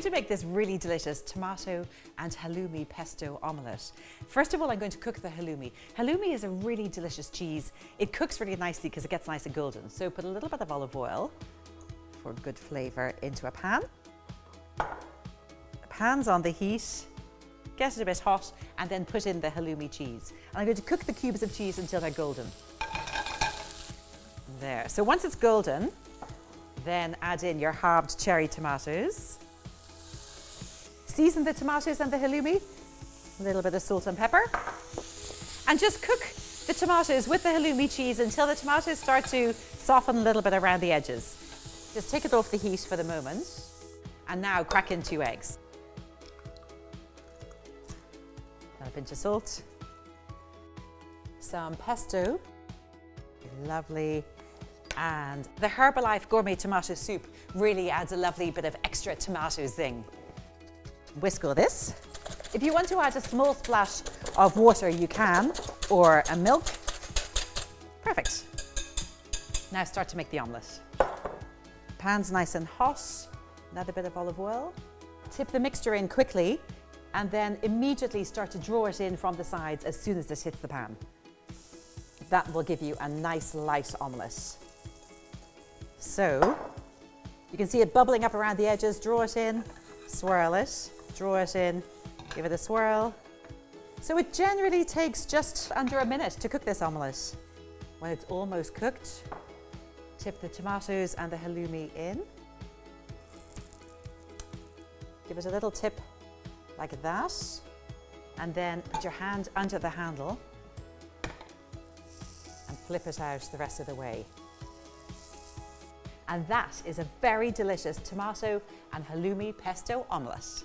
going to make this really delicious tomato and halloumi pesto omelette. First of all, I'm going to cook the halloumi. Halloumi is a really delicious cheese. It cooks really nicely because it gets nice and golden. So put a little bit of olive oil for good flavor into a pan. The pan's on the heat. Get it a bit hot and then put in the halloumi cheese. And I'm going to cook the cubes of cheese until they're golden. There. So once it's golden, then add in your halved cherry tomatoes. Season the tomatoes and the halloumi, a little bit of salt and pepper. And just cook the tomatoes with the halloumi cheese until the tomatoes start to soften a little bit around the edges. Just take it off the heat for the moment. And now crack in 2 eggs. And a pinch of salt. Some pesto. Lovely. And the Herbalife Gourmet Tomato Soup really adds a lovely bit of extra tomato zing. Whisk all this. If you want to add a small splash of water, you can, or a milk. Perfect. Now start to make the omelette. Pan's nice and hot. Another bit of olive oil. Tip the mixture in quickly and then immediately start to draw it in from the sides as soon as it hits the pan. That will give you a nice light omelette. So you can see it bubbling up around the edges. Draw it in, swirl it, draw it in, give it a swirl. So it generally takes just under a minute to cook this omelette. When it's almost cooked, tip the tomatoes and the halloumi in. Give it a little tip like that, and then put your hand under the handle and flip it out the rest of the way. And that is a very delicious tomato and halloumi pesto omelette.